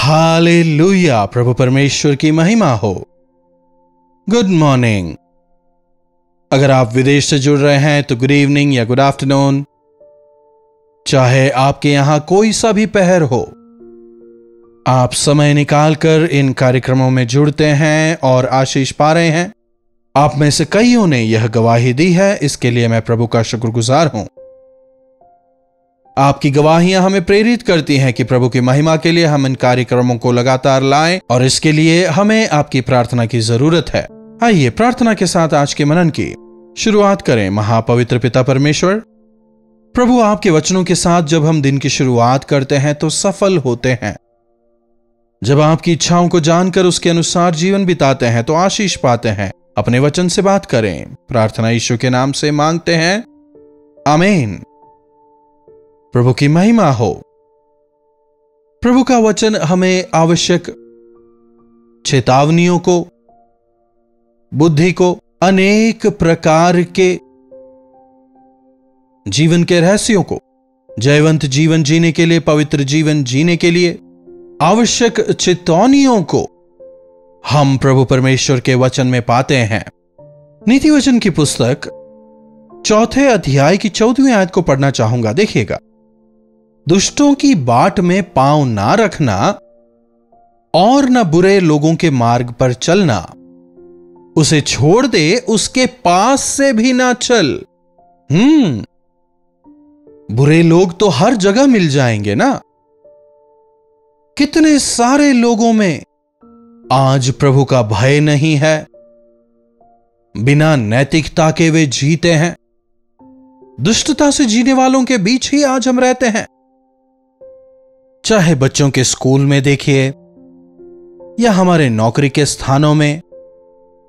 Hallelujah, प्रभु परमेश्वर की महिमा हो। Good morning. अगर आप विदेश से जुड़ रहे हैं तो गुड इवनिंग या गुड आफ्टरनून। चाहे आपके यहां कोई सा भी पहर हो, आप समय निकालकर इन कार्यक्रमों में जुड़ते हैं और आशीष पा रहे हैं। आप में से कईयों ने यह गवाही दी है, इसके लिए मैं प्रभु का शुक्रगुजार हूं। आपकी गवाहियां हमें प्रेरित करती हैं कि प्रभु की महिमा के लिए हम इन कार्यक्रमों को लगातार लाएं, और इसके लिए हमें आपकी प्रार्थना की जरूरत है। आइए प्रार्थना के साथ आज के मनन की शुरुआत करें। महापवित्र पिता परमेश्वर, प्रभु आपके वचनों के साथ जब हम दिन की शुरुआत करते हैं तो सफल होते हैं। जब आपकी इच्छाओं को जानकर उसके अनुसार जीवन बिताते हैं तो आशीष पाते हैं। अपने वचन से बात करें, प्रार्थना यीशु के नाम से मांगते हैं, आमीन। प्रभु की महिमा हो। प्रभु का वचन हमें आवश्यक चेतावनियों को, बुद्धि को, अनेक प्रकार के जीवन के रहस्यों को, जयवंत जीवन जीने के लिए, पवित्र जीवन जीने के लिए आवश्यक चेतावनियों को हम प्रभु परमेश्वर के वचन में पाते हैं। नीति वचन की पुस्तक 4 अध्याय की 14वीं आयत को पढ़ना चाहूंगा। देखिएगा, दुष्टों की बाट में पांव ना रखना और न बुरे लोगों के मार्ग पर चलना, उसे छोड़ दे, उसके पास से भी ना चल। बुरे लोग तो हर जगह मिल जाएंगे ना। कितने सारे लोगों में आज प्रभु का भय नहीं है, बिना नैतिकता के वे जीते हैं। दुष्टता से जीने वालों के बीच ही आज हम रहते हैं। चाहे बच्चों के स्कूल में देखिए या हमारे नौकरी के स्थानों में,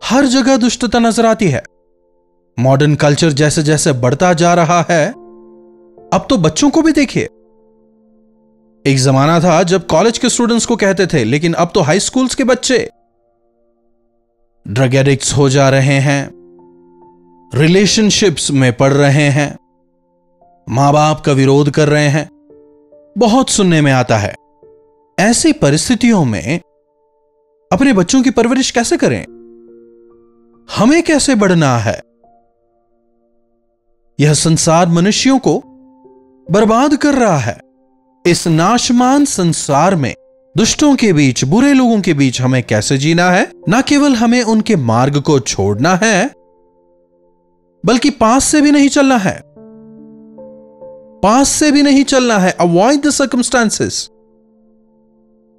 हर जगह दुष्टता नजर आती है। मॉडर्न कल्चर जैसे जैसे बढ़ता जा रहा है, अब तो बच्चों को भी देखिए। एक जमाना था जब कॉलेज के स्टूडेंट्स को कहते थे, लेकिन अब तो हाई स्कूल्स के बच्चे ड्रग एडिक्ट्स हो जा रहे हैं, रिलेशनशिप्स में पड़ रहे हैं, मां बाप का विरोध कर रहे हैं। बहुत सुनने में आता है। ऐसी परिस्थितियों में अपने बच्चों की परवरिश कैसे करें? हमें कैसे बढ़ना है? यह संसार मनुष्यों को बर्बाद कर रहा है। इस नाशमान संसार में दुष्टों के बीच, बुरे लोगों के बीच हमें कैसे जीना है? न केवल हमें उनके मार्ग को छोड़ना है, बल्कि पास से भी नहीं चलना है। पास से भी नहीं चलना है। Avoid the circumstances.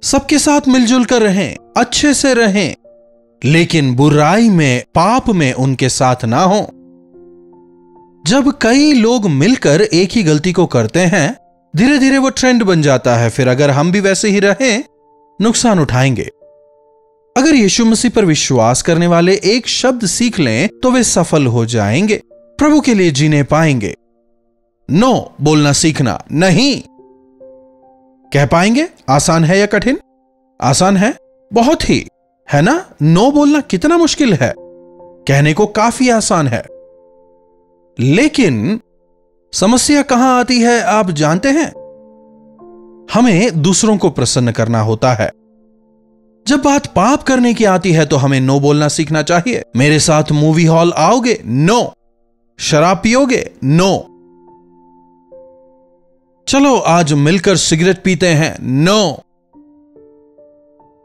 सबके साथ मिलजुल कर रहें, अच्छे से रहें, लेकिन बुराई में, पाप में उनके साथ ना हो। जब कई लोग मिलकर एक ही गलती को करते हैं, धीरे धीरे वो ट्रेंड बन जाता है। फिर अगर हम भी वैसे ही रहें, नुकसान उठाएंगे। अगर यीशु मसीह पर विश्वास करने वाले एक शब्द सीख लें तो वे सफल हो जाएंगे, प्रभु के लिए जीने पाएंगे। नो बोलना सीखना नहीं कह पाएंगे। आसान है या कठिन? आसान है, बहुत ही, है ना। नो बोलना कितना मुश्किल है, कहने को काफी आसान है। लेकिन समस्या कहां आती है आप जानते हैं? हमें दूसरों को प्रसन्न करना होता है। जब बात पाप करने की आती है तो हमें नो बोलना सीखना चाहिए। मेरे साथ मूवी हॉल आओगे? नो। शराब पियोगे? नो। चलो आज मिलकर सिगरेट पीते हैं? नो।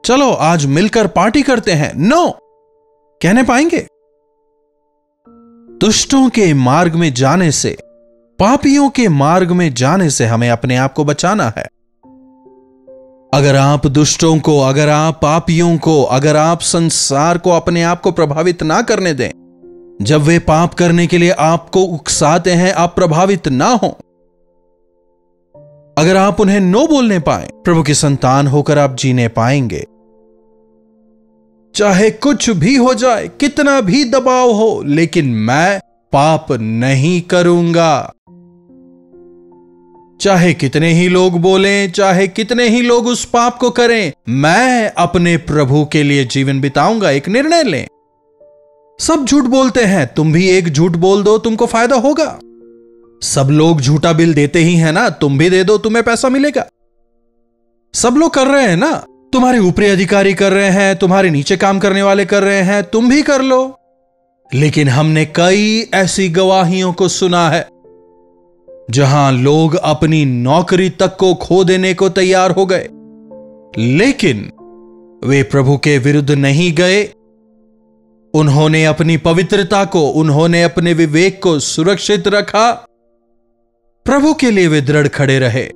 चलो आज मिलकर पार्टी करते हैं? नो। कहने पाएंगे? दुष्टों के मार्ग में जाने से, पापियों के मार्ग में जाने से हमें अपने आप को बचाना है। अगर आप दुष्टों को, अगर आप पापियों को, अगर आप संसार को अपने आप को प्रभावित ना करने दें, जब वे पाप करने के लिए आपको उकसाते हैं, आप प्रभावित ना हो। अगर आप उन्हें नो बोलने पाए, प्रभु की संतान होकर आप जीने पाएंगे। चाहे कुछ भी हो जाए, कितना भी दबाव हो, लेकिन मैं पाप नहीं करूंगा। चाहे कितने ही लोग बोलें, चाहे कितने ही लोग उस पाप को करें, मैं अपने प्रभु के लिए जीवन बिताऊंगा। एक निर्णय लें। सब झूठ बोलते हैं, तुम भी एक झूठ बोल दो, तुमको फायदा होगा। सब लोग झूठा बिल देते ही है ना, तुम भी दे दो, तुम्हें पैसा मिलेगा। सब लोग कर रहे हैं ना, तुम्हारे ऊपरी अधिकारी कर रहे हैं, तुम्हारे नीचे काम करने वाले कर रहे हैं, तुम भी कर लो। लेकिन हमने कई ऐसी गवाहियों को सुना है जहां लोग अपनी नौकरी तक को खो देने को तैयार हो गए, लेकिन वे प्रभु के विरुद्ध नहीं गए। उन्होंने अपनी पवित्रता को, उन्होंने अपने विवेक को सुरक्षित रखा। प्रभु के लिए वे दृढ़ खड़े रहे।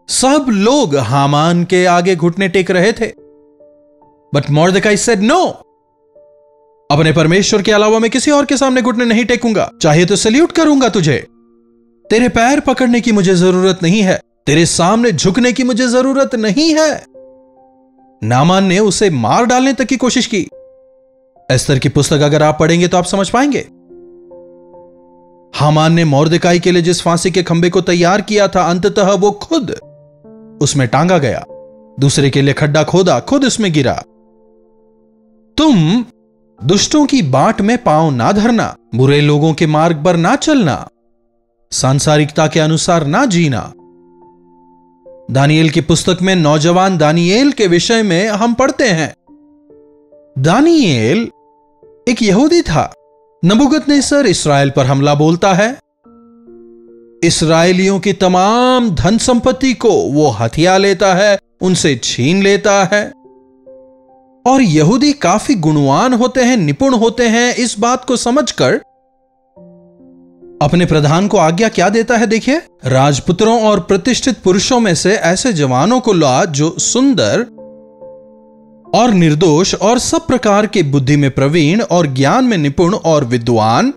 सब लोग हामान के आगे घुटने टेक रहे थे, बट मोर्देकाई सेड नो, अपने परमेश्वर के अलावा मैं किसी और के सामने घुटने नहीं टेकूंगा। चाहे तो सल्यूट करूंगा तुझे, तेरे पैर पकड़ने की मुझे जरूरत नहीं है, तेरे सामने झुकने की मुझे जरूरत नहीं है। नामान ने उसे मार डालने तक की कोशिश की। एस्तर की पुस्तक अगर आप पढ़ेंगे तो आप समझ पाएंगे। हामान ने मोर्देकाई के लिए जिस फांसी के खंबे को तैयार किया था, अंततः वो खुद उसमें टांगा गया। दूसरे के लिए खड्डा खोदा, खुद उसमें गिरा। तुम दुष्टों की बाट में पांव ना धरना, बुरे लोगों के मार्ग पर ना चलना, सांसारिकता के अनुसार ना जीना। दानियेल की पुस्तक में नौजवान दानियेल के विषय में हम पढ़ते हैं। दानियेल एक यहूदी था। नबूकदनेस्सर इस्राएल पर हमला बोलता है। इस्राएलियों की तमाम धन संपत्ति को वो हथिया लेता है, उनसे छीन लेता है। और यहूदी काफी गुणवान होते हैं, निपुण होते हैं। इस बात को समझकर अपने प्रधान को आज्ञा क्या देता है, देखिए, राजपुत्रों और प्रतिष्ठित पुरुषों में से ऐसे जवानों को ला जो सुंदर और निर्दोष और सब प्रकार की बुद्धि में प्रवीण और ज्ञान में निपुण और विद्वान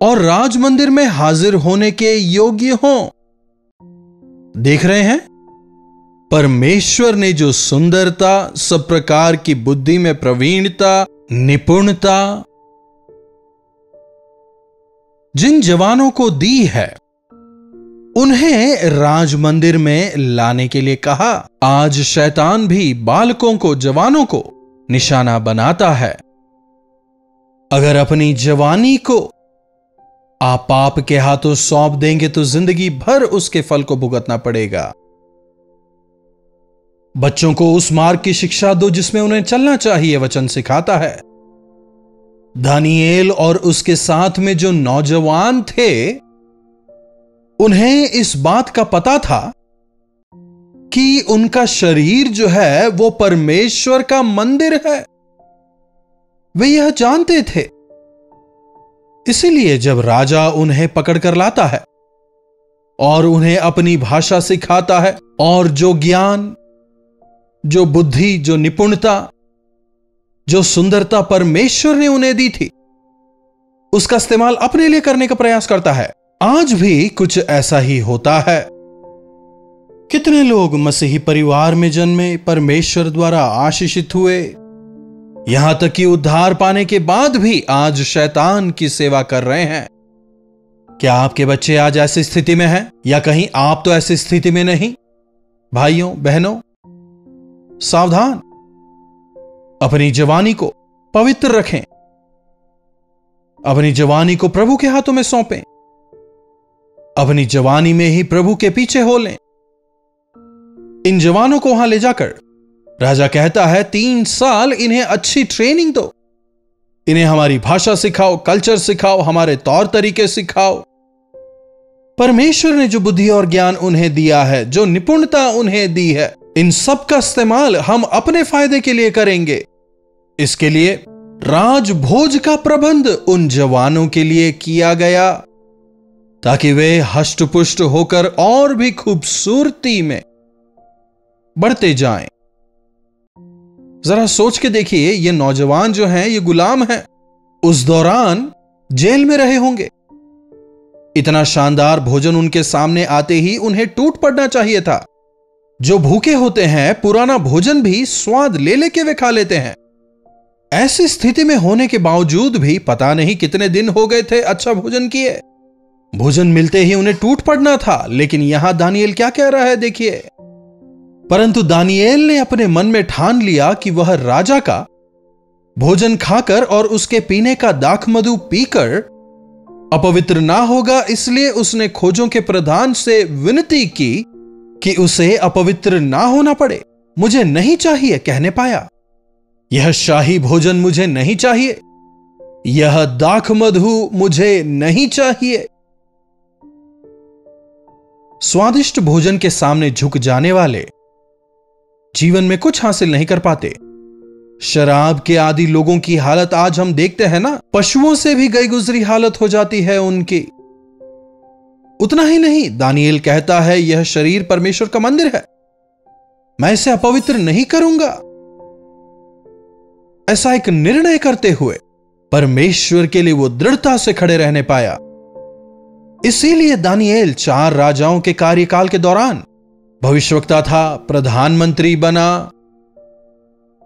और राज मंदिर में हाजिर होने के योग्य हों। देख रहे हैं, परमेश्वर ने जो सुंदरता, सब प्रकार की बुद्धि में प्रवीणता, निपुणता जिन जवानों को दी है, उन्हें राज मंदिर में लाने के लिए कहा। आज शैतान भी बालकों को, जवानों को निशाना बनाता है। अगर अपनी जवानी को आप पाप के हाथों सौंप देंगे तो जिंदगी भर उसके फल को भुगतना पड़ेगा। बच्चों को उस मार्ग की शिक्षा दो जिसमें उन्हें चलना चाहिए, वचन सिखाता है। दानियेल और उसके साथ में जो नौजवान थे, उन्हें इस बात का पता था कि उनका शरीर जो है वो परमेश्वर का मंदिर है। वे यह जानते थे। इसीलिए जब राजा उन्हें पकड़कर लाता है और उन्हें अपनी भाषा सिखाता है और जो ज्ञान, जो बुद्धि, जो निपुणता, जो सुंदरता परमेश्वर ने उन्हें दी थी, उसका इस्तेमाल अपने लिए करने का प्रयास करता है। आज भी कुछ ऐसा ही होता है। कितने लोग मसीही परिवार में जन्मे, परमेश्वर द्वारा आशीषित हुए, यहां तक कि उद्धार पाने के बाद भी आज शैतान की सेवा कर रहे हैं। क्या आपके बच्चे आज ऐसी स्थिति में हैं, या कहीं आप तो ऐसी स्थिति में नहीं? भाइयों बहनों, सावधान। अपनी जवानी को पवित्र रखें, अपनी जवानी को प्रभु के हाथों में सौंपें, अपनी जवानी में ही प्रभु के पीछे हो लें। इन जवानों को वहां ले जाकर राजा कहता है, 3 साल इन्हें अच्छी ट्रेनिंग दो, इन्हें हमारी भाषा सिखाओ, कल्चर सिखाओ, हमारे तौर तरीके सिखाओ। परमेश्वर ने जो बुद्धि और ज्ञान उन्हें दिया है, जो निपुणता उन्हें दी है, इन सब का इस्तेमाल हम अपने फायदे के लिए करेंगे। इसके लिए राजभोज का प्रबंध उन जवानों के लिए किया गया ताकि वे हष्टपुष्ट होकर और भी खूबसूरती में बढ़ते जाएं। जरा सोच के देखिए, ये नौजवान जो हैं, ये गुलाम हैं, उस दौरान जेल में रहे होंगे। इतना शानदार भोजन उनके सामने आते ही उन्हें टूट पड़ना चाहिए था। जो भूखे होते हैं, पुराना भोजन भी स्वाद ले लेके वे खा लेते हैं। ऐसी स्थिति में होने के बावजूद भी पता नहीं कितने दिन हो गए थे अच्छा भोजन किए। भोजन मिलते ही उन्हें टूट पड़ना था। लेकिन यहां दानियेल क्या कह रहा है, देखिए। परंतु दानियेल ने अपने मन में ठान लिया कि वह राजा का भोजन खाकर और उसके पीने का दाख मधु पीकर अपवित्र ना होगा। इसलिए उसने खोजों के प्रधान से विनती की कि उसे अपवित्र ना होना पड़े। मुझे नहीं चाहिए कहने पाया, यह शाही भोजन मुझे नहीं चाहिए, यह दाख मधु मुझे नहीं चाहिए। स्वादिष्ट भोजन के सामने झुक जाने वाले जीवन में कुछ हासिल नहीं कर पाते। शराब के आदि लोगों की हालत आज हम देखते हैं ना, पशुओं से भी गई गुजरी हालत हो जाती है उनकी। उतना ही नहीं, दानिएल कहता है यह शरीर परमेश्वर का मंदिर है, मैं इसे अपवित्र नहीं करूंगा। ऐसा एक निर्णय करते हुए परमेश्वर के लिए वो दृढ़ता से खड़े रहने पाया। इसीलिए दानिएल 4 राजाओं के कार्यकाल के दौरान भविष्यवक्ता था, प्रधानमंत्री बना।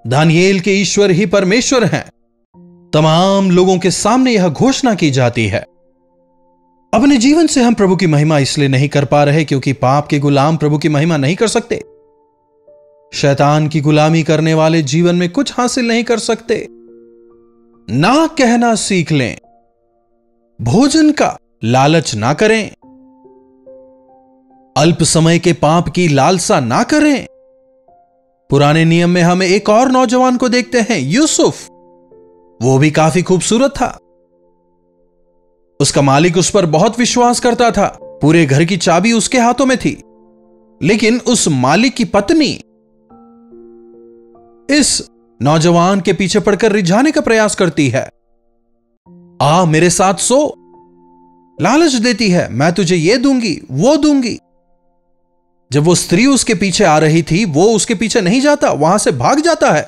दानिएल के ईश्वर ही परमेश्वर हैं। तमाम लोगों के सामने यह घोषणा की जाती है। अपने जीवन से हम प्रभु की महिमा इसलिए नहीं कर पा रहे क्योंकि पाप के गुलाम प्रभु की महिमा नहीं कर सकते। शैतान की गुलामी करने वाले जीवन में कुछ हासिल नहीं कर सकते। ना कहना सीख लें, भोजन का लालच ना करें, अल्प समय के पाप की लालसा ना करें। पुराने नियम में हमें एक और नौजवान को देखते हैं, यूसुफ। वो भी काफी खूबसूरत था। उसका मालिक उस पर बहुत विश्वास करता था, पूरे घर की चाबी उसके हाथों में थी। लेकिन उस मालिक की पत्नी इस नौजवान के पीछे पड़कर रिझाने का प्रयास करती है। आ मेरे साथ सो, लालच देती है, मैं तुझे ये दूंगी वो दूंगी। जब वो स्त्री उसके पीछे आ रही थी, वो उसके पीछे नहीं जाता, वहां से भाग जाता है।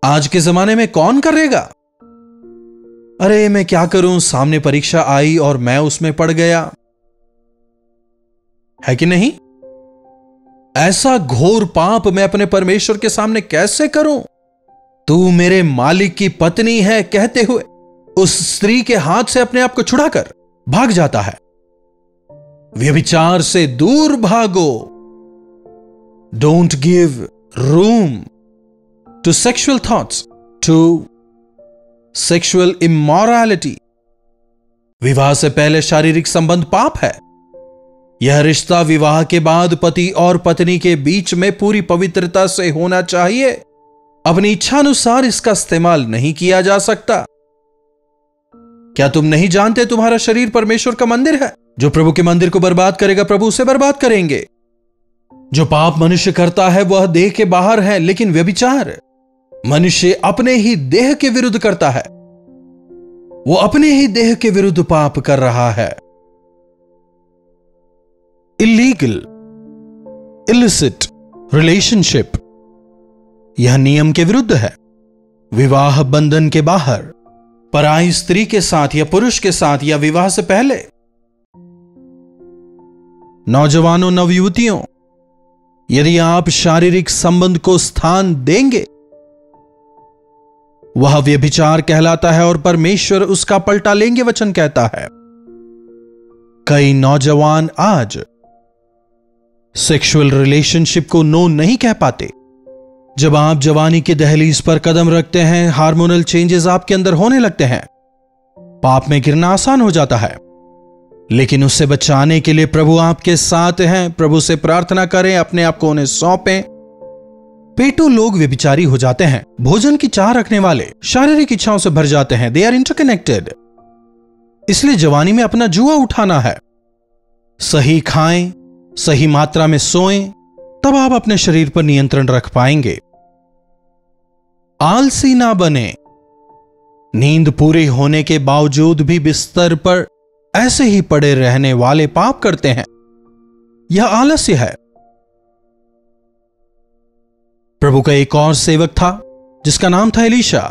आज के जमाने में कौन करेगा? अरे मैं क्या करूं, सामने परीक्षा आई और मैं उसमें पड़ गया, है कि नहीं? ऐसा घोर पाप मैं अपने परमेश्वर के सामने कैसे करूं? तू मेरे मालिक की पत्नी है कहते हुए उस स्त्री के हाथ से अपने आप को छुड़ाकर भाग जाता है। व्यभिचार से दूर भागो। Don't give room to sexual thoughts, to sexual immorality. विवाह से पहले शारीरिक संबंध पाप है। यह रिश्ता विवाह के बाद पति और पत्नी के बीच में पूरी पवित्रता से होना चाहिए। अपनी इच्छानुसार इसका इस्तेमाल नहीं किया जा सकता। क्या तुम नहीं जानते तुम्हारा शरीर परमेश्वर का मंदिर है? जो प्रभु के मंदिर को बर्बाद करेगा, प्रभु उसे बर्बाद करेंगे। जो पाप मनुष्य करता है वह देह के बाहर है, लेकिन व्यभिचार मनुष्य अपने ही देह के विरुद्ध करता है। वो अपने ही देह के विरुद्ध पाप कर रहा है। इलीगल, इलिसिट रिलेशनशिप, यह नियम के विरुद्ध है। विवाह बंधन के बाहर पराई स्त्री के साथ या पुरुष के साथ या विवाह से पहले। नौजवानों, नवयुवतियों, यदि आप शारीरिक संबंध को स्थान देंगे, वह व्यभिचार कहलाता है और परमेश्वर उसका पलटा लेंगे, वचन कहता है। कई नौजवान आज सेक्सुअल रिलेशनशिप को नो नहीं कह पाते। जब आप जवानी के दहलीज पर कदम रखते हैं, हार्मोनल चेंजेस आपके अंदर होने लगते हैं, पाप में गिरना आसान हो जाता है। लेकिन उससे बचाने के लिए प्रभु आपके साथ हैं। प्रभु से प्रार्थना करें, अपने आप को उन्हें सौंपें। पेटू लोग व्यभिचारी हो जाते हैं। भोजन की चाह रखने वाले शारीरिक इच्छाओं से भर जाते हैं। They are interconnected. इसलिए जवानी में अपना जुआ उठाना है। सही खाएं, सही मात्रा में सोएं, तब आप अपने शरीर पर नियंत्रण रख पाएंगे। आलसी ना बने। नींद पूरी होने के बावजूद भी बिस्तर पर ऐसे ही पड़े रहने वाले पाप करते हैं। यह आलस्य है। प्रभु का एक और सेवक था जिसका नाम था एलीशा।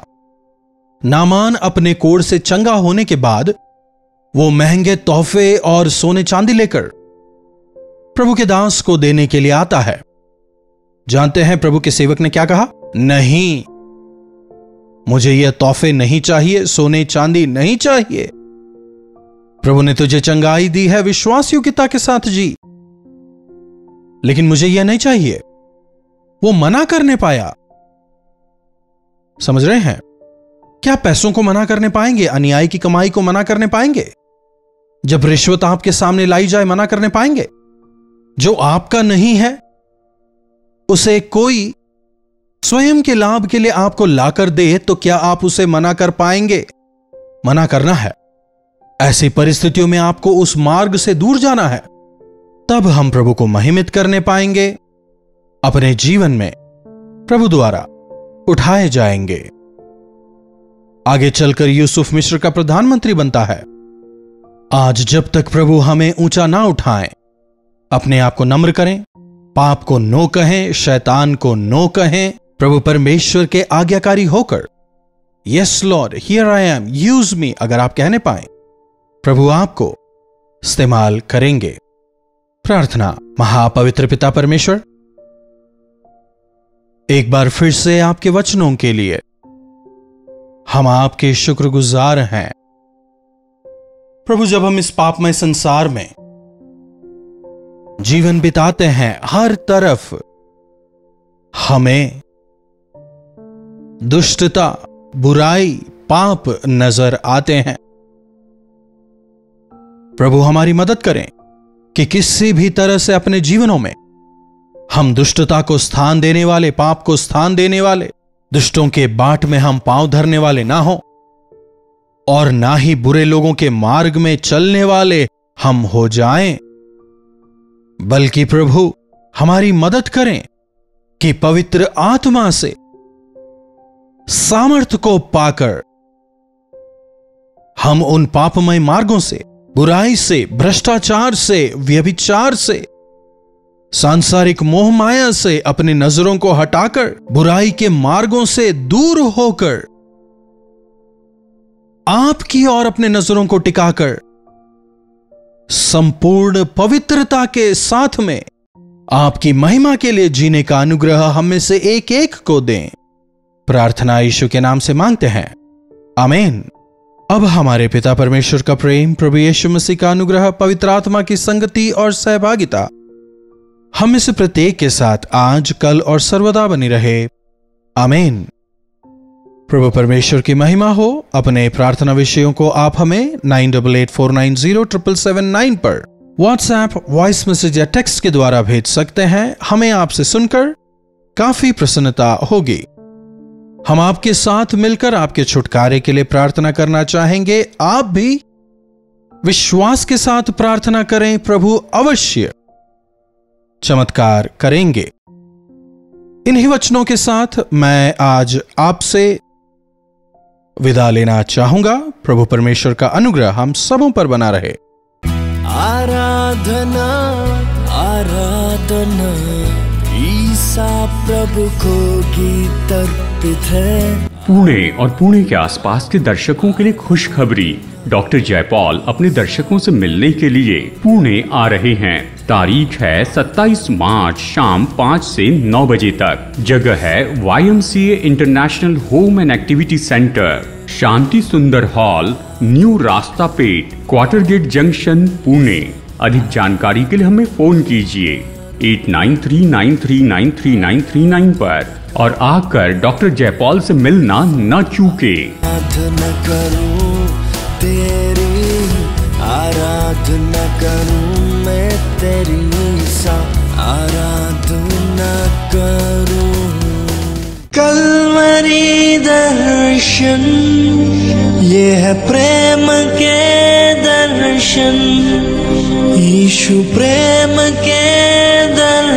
नामान अपने कोढ़ से चंगा होने के बाद वो महंगे तोहफे और सोने चांदी लेकर प्रभु के दास को देने के लिए आता है। जानते हैं प्रभु के सेवक ने क्या कहा? नहीं, मुझे यह तोहफे नहीं चाहिए, सोने चांदी नहीं चाहिए। प्रभु ने तुझे चंगाई दी है, विश्वास योग्यता के साथ जी, लेकिन मुझे यह नहीं चाहिए। वो मना करने पाया। समझ रहे हैं? क्या पैसों को मना करने पाएंगे? अन्याय की कमाई को मना करने पाएंगे? जब रिश्वत आपके सामने लाई जाए, मना करने पाएंगे? जो आपका नहीं है उसे कोई स्वयं के लाभ के लिए आपको लाकर दे तो क्या आप उसे मना कर पाएंगे? मना करना है। ऐसी परिस्थितियों में आपको उस मार्ग से दूर जाना है। तब हम प्रभु को महिमित करने पाएंगे, अपने जीवन में प्रभु द्वारा उठाए जाएंगे। आगे चलकर यूसुफ मिस्र का प्रधानमंत्री बनता है। आज जब तक प्रभु हमें ऊंचा ना उठाएं, अपने आप को नम्र करें, पाप को नो कहें, शैतान को नो कहें, प्रभु परमेश्वर के आज्ञाकारी होकर yes Lord here I am use me अगर आप कहने पाए, प्रभु आपको इस्तेमाल करेंगे। प्रार्थना। महापवित्र पिता परमेश्वर, एक बार फिर से आपके वचनों के लिए हम आपके शुक्रगुजार हैं। प्रभु, जब हम इस पापमय संसार में जीवन बिताते हैं, हर तरफ हमें दुष्टता, बुराई, पाप नजर आते हैं। प्रभु हमारी मदद करें कि किसी भी तरह से अपने जीवनों में हम दुष्टता को स्थान देने वाले, पाप को स्थान देने वाले, दुष्टों के बाट में हम पांव धरने वाले ना हो और ना ही बुरे लोगों के मार्ग में चलने वाले हम हो जाएं, बल्कि प्रभु हमारी मदद करें कि पवित्र आत्मा से सामर्थ्य को पाकर हम उन पापमय मार्गों से, बुराई से, भ्रष्टाचार से, व्यभिचार से, सांसारिक मोह माया से अपनी नजरों को हटाकर, बुराई के मार्गों से दूर होकर आपकी ओर अपने नजरों को टिकाकर संपूर्ण पवित्रता के साथ में आपकी महिमा के लिए जीने का अनुग्रह हम में से एक एक को दें। प्रार्थना यीशु के नाम से मांगते हैं, आमीन। अब हमारे पिता परमेश्वर का प्रेम, प्रभु यीशु मसीह का अनुग्रह, पवित्र आत्मा की संगति और सहभागिता हम में से प्रत्येक के साथ आज, कल और सर्वदा बनी रहे, आमीन। प्रभु परमेश्वर की महिमा हो। अपने प्रार्थना विषयों को आप हमें 9884907779 पर व्हाट्सएप, वॉइस मैसेज या टेक्स्ट के द्वारा भेज सकते हैं। हमें आपसे सुनकर काफी प्रसन्नता होगी। हम आपके साथ मिलकर आपके छुटकारे के लिए प्रार्थना करना चाहेंगे। आप भी विश्वास के साथ प्रार्थना करें, प्रभु अवश्य चमत्कार करेंगे। इन्हीं वचनों के साथ मैं आज आपसे विदा लेना चाहूंगा। प्रभु परमेश्वर का अनुग्रह हम सबों पर बना रहे। आराधना आराधना ईसा प्रभु को गीत अर्पित है। पुणे और पुणे के आसपास के दर्शकों के लिए खुशखबरी। डॉक्टर जयपॉल अपने दर्शकों से मिलने के लिए पुणे आ रहे हैं। तारीख है 27 मार्च शाम 5 से 9 बजे तक। जगह है YMCA international home and activity centre, Shanti Sundar hall, new Rasta Peth, quarter gate junction, Pune. अधिक जानकारी के लिए हमें फोन कीजिए 8939393939 पर और आकर डॉक्टर जयपॉल से मिलना न चूके। आराधना करूं तेरी, आराधना करूं मैं तेरी ईसा, आराधना करूं। कलवरी दर्शन, ये है प्रेम के दर्शन, यीशु प्रेम के दर्शन।